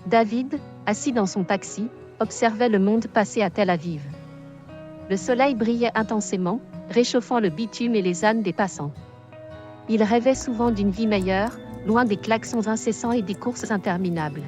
David, assis dans son taxi, observait le monde passer à Tel Aviv. Le soleil brillait intensément, réchauffant le bitume et les ânes des passants. Il rêvait souvent d'une vie meilleure, loin des klaxons incessants et des courses interminables.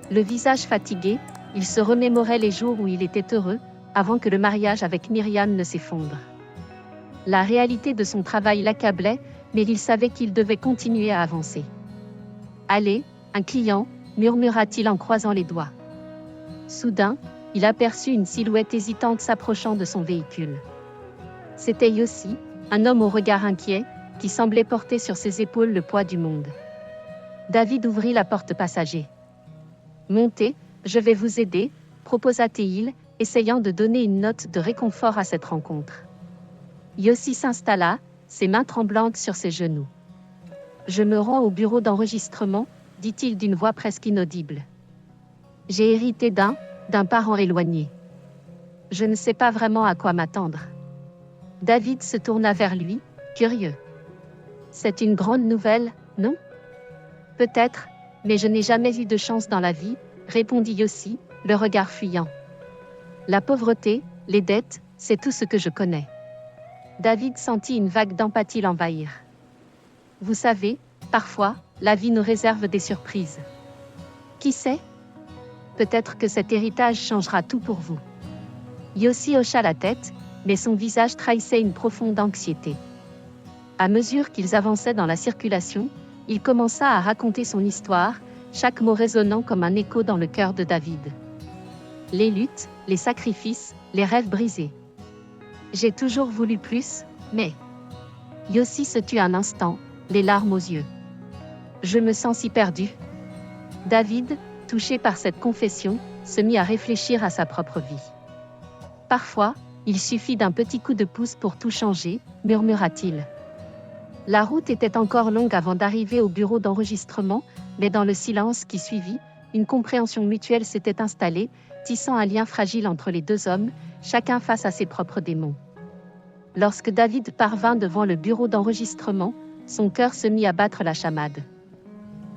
Le visage fatigué, il se remémorait les jours où il était heureux, avant que le mariage avec Myriam ne s'effondre. La réalité de son travail l'accablait, mais il savait qu'il devait continuer à avancer. « Allez, un client », murmura-t-il en croisant les doigts. Soudain, il aperçut une silhouette hésitante s'approchant de son véhicule. C'était Yossi, un homme au regard inquiet, qui semblait porter sur ses épaules le poids du monde. David ouvrit la porte passager. « Montez, je vais vous aider », proposa-t-il, essayant de donner une note de réconfort à cette rencontre. Yossi s'installa, ses mains tremblantes sur ses genoux. « Je me rends au bureau d'enregistrement », dit-il d'une voix presque inaudible. « J'ai hérité d'un parent éloigné. Je ne sais pas vraiment à quoi m'attendre. » David se tourna vers lui, curieux. « C'est une grande nouvelle, non ? » « Peut-être, mais je n'ai jamais eu de chance dans la vie, » répondit Yossi, le regard fuyant. « La pauvreté, les dettes, c'est tout ce que je connais. » David sentit une vague d'empathie l'envahir. « Vous savez, parfois, la vie nous réserve des surprises. Qui sait ? Peut-être que cet héritage changera tout pour vous. » Yossi hocha la tête, mais son visage trahissait une profonde anxiété. À mesure qu'ils avançaient dans la circulation, il commença à raconter son histoire, chaque mot résonnant comme un écho dans le cœur de David. Les luttes, les sacrifices, les rêves brisés. « J'ai toujours voulu plus, mais... » Yossi se tut un instant, les larmes aux yeux. « Je me sens si perdu. » David, touché par cette confession, se mit à réfléchir à sa propre vie. « Parfois, il suffit d'un petit coup de pouce pour tout changer, » murmura-t-il. La route était encore longue avant d'arriver au bureau d'enregistrement, mais dans le silence qui suivit, une compréhension mutuelle s'était installée, tissant un lien fragile entre les deux hommes, chacun face à ses propres démons. Lorsque David parvint devant le bureau d'enregistrement, son cœur se mit à battre la chamade.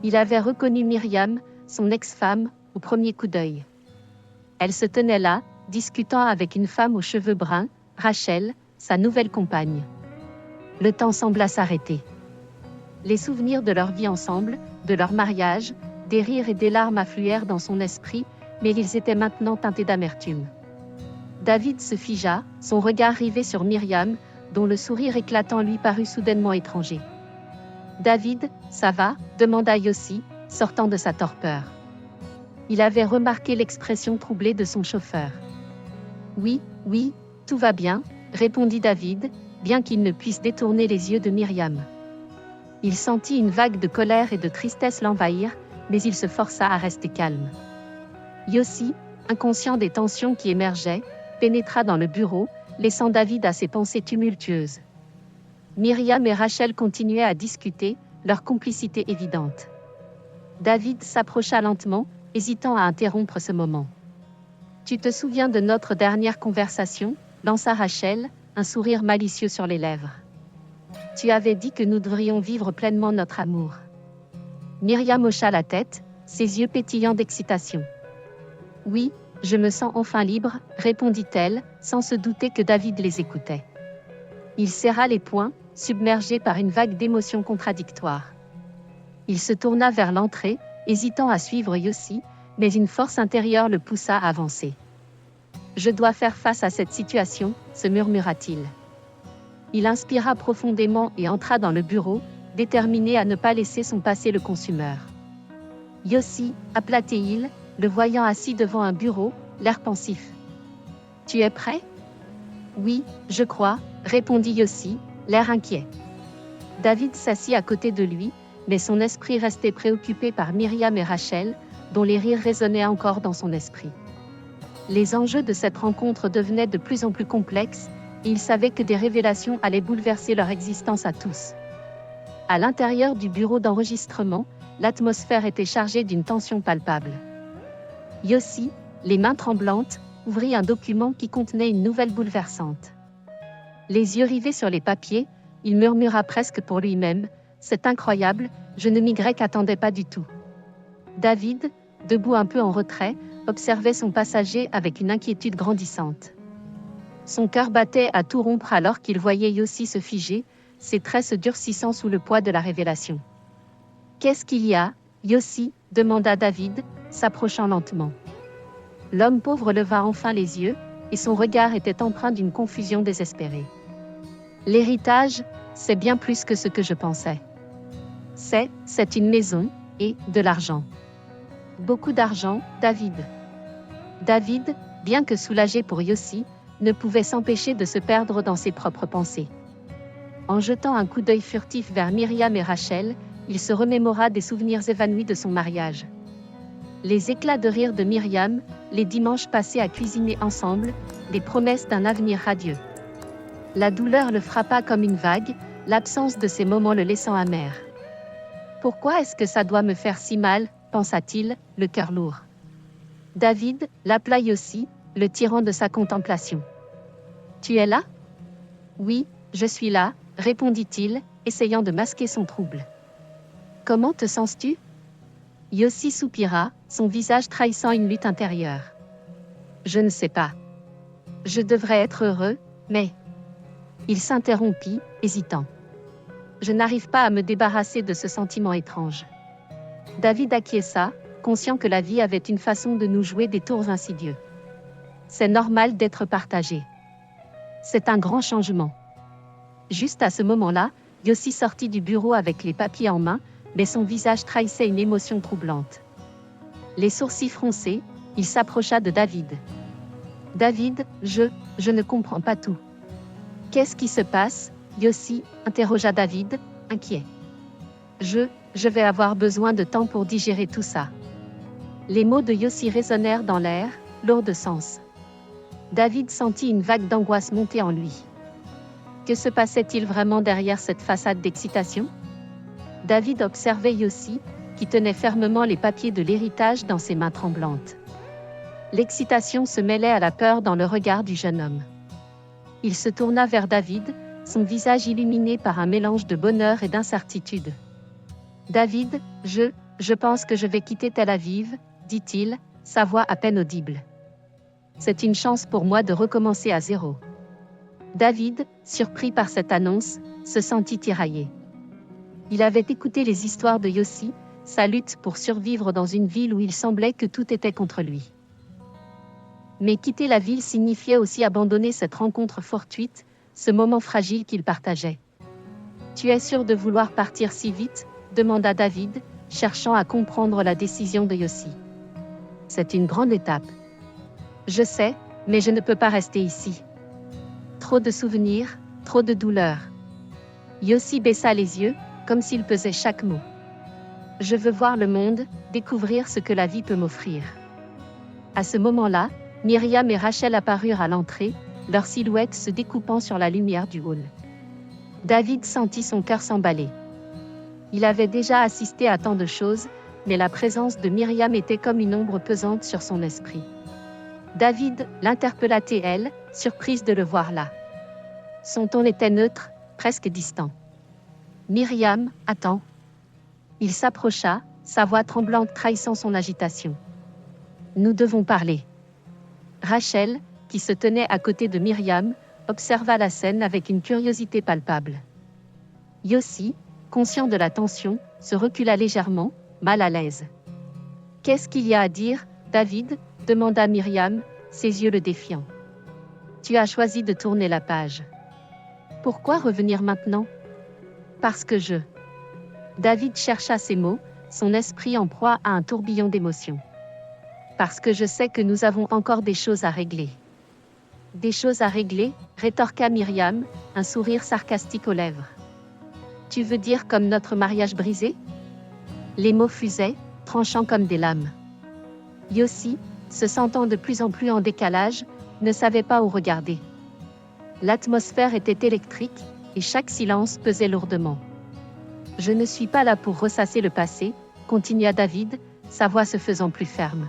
Il avait reconnu Myriam, son ex-femme, au premier coup d'œil. Elle se tenait là, discutant avec une femme aux cheveux bruns, Rachel, sa nouvelle compagne. Le temps sembla s'arrêter. Les souvenirs de leur vie ensemble, de leur mariage, des rires et des larmes affluèrent dans son esprit, mais ils étaient maintenant teintés d'amertume. David se figea, son regard rivé sur Myriam, dont le sourire éclatant lui parut soudainement étranger. « David, ça va ?» demanda Yossi, sortant de sa torpeur. Il avait remarqué l'expression troublée de son chauffeur. « Oui, tout va bien », répondit David, bien qu'il ne puisse détourner les yeux de Myriam. Il sentit une vague de colère et de tristesse l'envahir, mais il se força à rester calme. Yossi, inconscient des tensions qui émergeaient, pénétra dans le bureau, laissant David à ses pensées tumultueuses. Myriam et Rachel continuaient à discuter, leur complicité évidente. David s'approcha lentement, hésitant à interrompre ce moment. « Tu te souviens de notre dernière conversation ?» lança Rachel, un sourire malicieux sur les lèvres. « Tu avais dit que nous devrions vivre pleinement notre amour. » Myriam hocha la tête, ses yeux pétillants d'excitation. « Oui, je me sens enfin libre, » répondit-elle, sans se douter que David les écoutait. Il serra les poings, submergé par une vague d'émotions contradictoires. Il se tourna vers l'entrée, hésitant à suivre Yossi, mais une force intérieure le poussa à avancer. « Je dois faire face à cette situation », se murmura-t-il. Il inspira profondément et entra dans le bureau, déterminé à ne pas laisser son passé le consumeur. « Yossi » appela-t-il, le voyant assis devant un bureau, l'air pensif. « Tu es prêt ? » « Oui, je crois », répondit Yossi, l'air inquiet. David s'assit à côté de lui, mais son esprit restait préoccupé par Myriam et Rachel, dont les rires résonnaient encore dans son esprit. Les enjeux de cette rencontre devenaient de plus en plus complexes, et il savait que des révélations allaient bouleverser leur existence à tous. À l'intérieur du bureau d'enregistrement, l'atmosphère était chargée d'une tension palpable. Yossi, les mains tremblantes, ouvrit un document qui contenait une nouvelle bouleversante. Les yeux rivés sur les papiers, il murmura presque pour lui-même « C'est incroyable, je ne m'y attendais pas du tout. » David, debout un peu en retrait, observait son passager avec une inquiétude grandissante. Son cœur battait à tout rompre alors qu'il voyait Yossi se figer, ses traits se durcissant sous le poids de la révélation. « Qu'est-ce qu'il y a, Yossi » demanda David, s'approchant lentement. L'homme pauvre leva enfin les yeux, et son regard était empreint d'une confusion désespérée. « L'héritage, c'est bien plus que ce que je pensais. C'est une maison, et de l'argent. » « Beaucoup d'argent, David. » David, bien que soulagé pour Yossi, ne pouvait s'empêcher de se perdre dans ses propres pensées. En jetant un coup d'œil furtif vers Myriam et Rachel, il se remémora des souvenirs évanouis de son mariage. Les éclats de rire de Myriam, les dimanches passés à cuisiner ensemble, les promesses d'un avenir radieux. La douleur le frappa comme une vague, l'absence de ces moments le laissant amer. « Pourquoi est-ce que ça doit me faire si mal ?» pensa-t-il, le cœur lourd. David l'appela Yossi, le tirant de sa contemplation. « Tu es là ? » ?»« Oui, je suis là, » répondit-il, essayant de masquer son trouble. « Comment te sens-tu » Yossi soupira, son visage trahissant une lutte intérieure. « Je ne sais pas. Je devrais être heureux, mais... » Il s'interrompit, hésitant. « Je n'arrive pas à me débarrasser de ce sentiment étrange. » David acquiesça, conscient que la vie avait une façon de nous jouer des tours insidieux. C'est normal d'être partagé. C'est un grand changement. Juste à ce moment-là, Yossi sortit du bureau avec les papiers en main, mais son visage trahissait une émotion troublante. Les sourcils froncés, il s'approcha de David. « David, je ne comprends pas tout. »« Qu'est-ce qui se passe, Yossi » interrogea David, inquiet. « Je vais avoir besoin de temps pour digérer tout ça. » Les mots de Yossi résonnèrent dans l'air, lourds de sens. David sentit une vague d'angoisse monter en lui. Que se passait-il vraiment derrière cette façade d'excitation ? David observait Yossi, qui tenait fermement les papiers de l'héritage dans ses mains tremblantes. L'excitation se mêlait à la peur dans le regard du jeune homme. Il se tourna vers David, son visage illuminé par un mélange de bonheur et d'incertitude. « David, je pense que je vais quitter Tel Aviv, » dit-il, sa voix à peine audible. « C'est une chance pour moi de recommencer à zéro. » David, surpris par cette annonce, se sentit tiraillé. Il avait écouté les histoires de Yossi, sa lutte pour survivre dans une ville où il semblait que tout était contre lui. Mais quitter la ville signifiait aussi abandonner cette rencontre fortuite, ce moment fragile qu'il partageait. « Tu es sûr de vouloir partir si vite ?» demanda David, cherchant à comprendre la décision de Yossi. « C'est une grande étape. »« Je sais, mais je ne peux pas rester ici. Trop de souvenirs, trop de douleurs. » Yossi baissa les yeux, comme s'il pesait chaque mot. « Je veux voir le monde, découvrir ce que la vie peut m'offrir. » À ce moment-là, Myriam et Rachel apparurent à l'entrée, leurs silhouettes se découpant sur la lumière du hall. David sentit son cœur s'emballer. Il avait déjà assisté à tant de choses, mais la présence de Myriam était comme une ombre pesante sur son esprit. David l'interpella-t-elle, elle, surprise de le voir là. Son ton était neutre, presque distant. « Myriam, attends. » Il s'approcha, sa voix tremblante trahissant son agitation. « Nous devons parler. » Rachel, qui se tenait à côté de Myriam, observa la scène avec une curiosité palpable. Yossi, conscient de la tension, se recula légèrement, mal à l'aise. « Qu'est-ce qu'il y a à dire, David ?» demanda Myriam, ses yeux le défiant. « Tu as choisi de tourner la page. Pourquoi revenir maintenant ? » « Parce que je... » David chercha ses mots, son esprit en proie à un tourbillon d'émotions. « Parce que je sais que nous avons encore des choses à régler. » « Des choses à régler ?» rétorqua Myriam, un sourire sarcastique aux lèvres. « Tu veux dire comme notre mariage brisé ?» Les mots fusaient, tranchant comme des lames. Yossi, se sentant de plus en plus en décalage, ne savait pas où regarder. L'atmosphère était électrique, et chaque silence pesait lourdement. « Je ne suis pas là pour ressasser le passé, » continua David, sa voix se faisant plus ferme.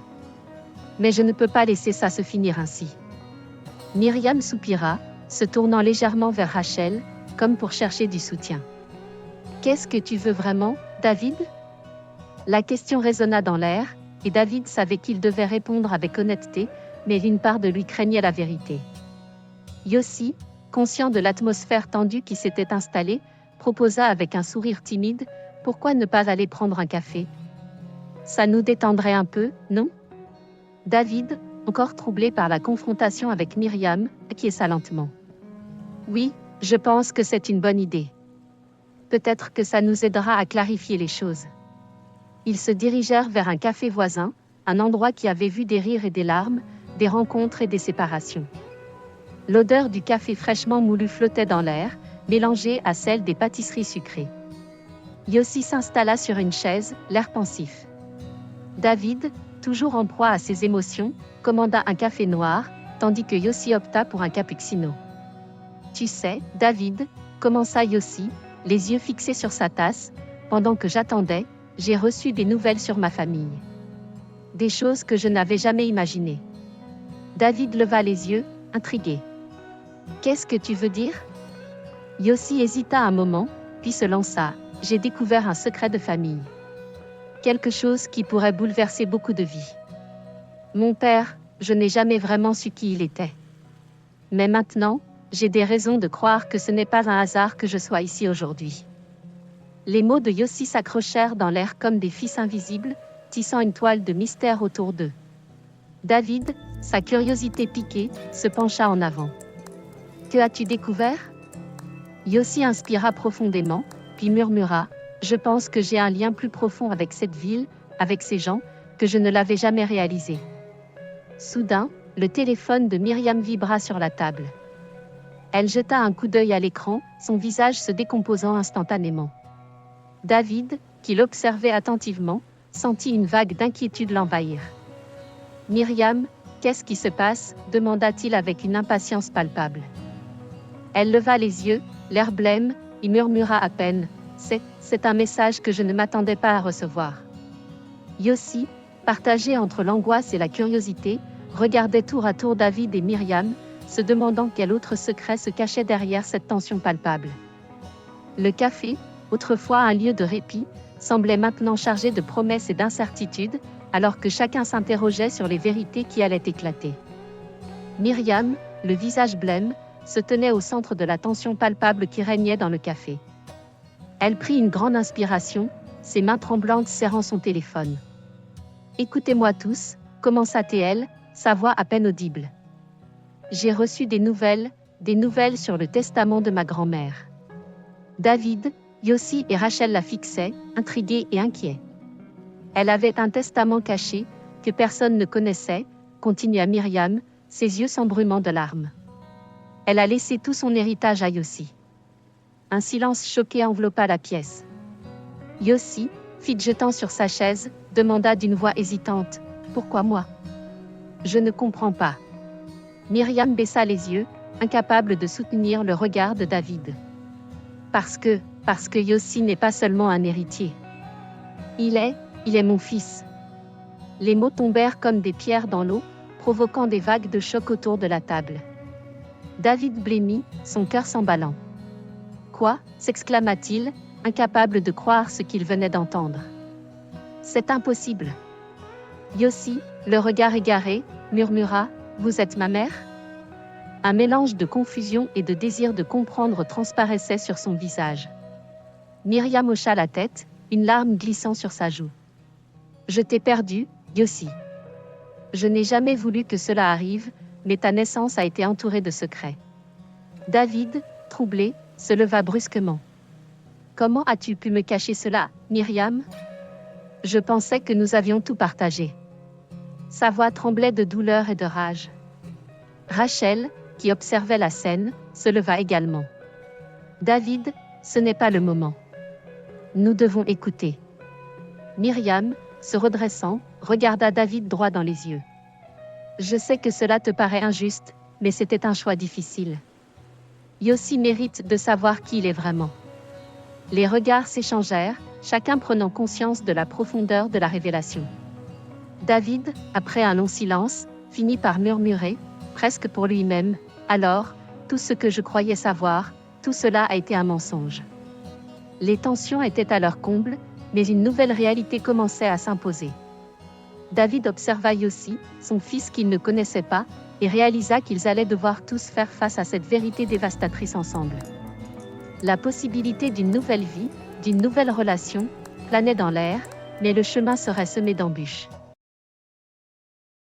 « Mais je ne peux pas laisser ça se finir ainsi. » Myriam soupira, se tournant légèrement vers Rachel, comme pour chercher du soutien. « Qu'est-ce que tu veux vraiment, David ?» La question résonna dans l'air, et David savait qu'il devait répondre avec honnêteté, mais une part de lui craignait la vérité. Yossi, conscient de l'atmosphère tendue qui s'était installée, proposa avec un sourire timide, « Pourquoi ne pas aller prendre un café? Ça nous détendrait un peu, non ?» David, encore troublé par la confrontation avec Myriam, acquiesça lentement. « Oui, je pense que c'est une bonne idée. Peut-être que ça nous aidera à clarifier les choses. » Ils se dirigèrent vers un café voisin, un endroit qui avait vu des rires et des larmes, des rencontres et des séparations. L'odeur du café fraîchement moulu flottait dans l'air, mélangée à celle des pâtisseries sucrées. Yossi s'installa sur une chaise, l'air pensif. David, toujours en proie à ses émotions, commanda un café noir, tandis que Yossi opta pour un cappuccino. « Tu sais, David, » commença Yossi, les yeux fixés sur sa tasse, « pendant que j'attendais, j'ai reçu des nouvelles sur ma famille. Des choses que je n'avais jamais imaginées. » David leva les yeux, intrigué. « Qu'est-ce que tu veux dire ?» Yossi hésita un moment, puis se lança. « J'ai découvert un secret de famille. Quelque chose qui pourrait bouleverser beaucoup de vies. Mon père, je n'ai jamais vraiment su qui il était. Mais maintenant, j'ai des raisons de croire que ce n'est pas un hasard que je sois ici aujourd'hui. » Les mots de Yossi s'accrochèrent dans l'air comme des fils invisibles, tissant une toile de mystère autour d'eux. David, sa curiosité piquée, se pencha en avant. « Que as-tu découvert ?» Yossi inspira profondément, puis murmura, « Je pense que j'ai un lien plus profond avec cette ville, avec ces gens, que je ne l'avais jamais réalisé. » Soudain, le téléphone de Myriam vibra sur la table. Elle jeta un coup d'œil à l'écran, son visage se décomposant instantanément. David, qui l'observait attentivement, sentit une vague d'inquiétude l'envahir. « Myriam, qu'est-ce qui se passe ?» demanda-t-il avec une impatience palpable. Elle leva les yeux, l'air blême, et murmura à peine, « C'est un message que je ne m'attendais pas à recevoir. » Yossi, partagé entre l'angoisse et la curiosité, regardait tour à tour David et Myriam, se demandant quel autre secret se cachait derrière cette tension palpable. Le café, autrefois un lieu de répit, semblait maintenant chargé de promesses et d'incertitudes, alors que chacun s'interrogeait sur les vérités qui allaient éclater. Myriam, le visage blême, se tenait au centre de la tension palpable qui régnait dans le café. Elle prit une grande inspiration, ses mains tremblantes serrant son téléphone. « Écoutez-moi tous », commença-t-elle, sa voix à peine audible. « J'ai reçu des nouvelles sur le testament de ma grand-mère. » David, Yossi et Rachel la fixaient, intrigués et inquiets. Elle avait un testament caché, que personne ne connaissait, continua Myriam, ses yeux s'embrumant de larmes. Elle a laissé tout son héritage à Yossi. Un silence choqué enveloppa la pièce. Yossi, fidgetant sur sa chaise, demanda d'une voix hésitante, « Pourquoi moi ? Je ne comprends pas. » Myriam baissa les yeux, incapable de soutenir le regard de David. Parce que Yossi n'est pas seulement un héritier. Il est mon fils. » Les mots tombèrent comme des pierres dans l'eau, provoquant des vagues de choc autour de la table. David blêmit, son cœur s'emballant. « Quoi ?» s'exclama-t-il, incapable de croire ce qu'il venait d'entendre. « C'est impossible. » Yossi, le regard égaré, murmura, « Vous êtes ma mère ?» Un mélange de confusion et de désir de comprendre transparaissait sur son visage. Myriam hocha la tête, une larme glissant sur sa joue. « Je t'ai perdu, Yossi. Je n'ai jamais voulu que cela arrive, mais ta naissance a été entourée de secrets. » David, troublé, se leva brusquement. « Comment as-tu pu me cacher cela, Myriam ? Je pensais que nous avions tout partagé. » Sa voix tremblait de douleur et de rage. Rachel, qui observait la scène, se leva également. « David, ce n'est pas le moment. Nous devons écouter. » Myriam, se redressant, regarda David droit dans les yeux. « Je sais que cela te paraît injuste, mais c'était un choix difficile. Yossi mérite de savoir qui il est vraiment. » Les regards s'échangèrent, chacun prenant conscience de la profondeur de la révélation. David, après un long silence, finit par murmurer, presque pour lui-même, « Alors, tout ce que je croyais savoir, tout cela a été un mensonge. » Les tensions étaient à leur comble, mais une nouvelle réalité commençait à s'imposer. David observa Yossi, son fils qu'il ne connaissait pas, et réalisa qu'ils allaient devoir tous faire face à cette vérité dévastatrice ensemble. La possibilité d'une nouvelle vie, d'une nouvelle relation, planait dans l'air, mais le chemin serait semé d'embûches.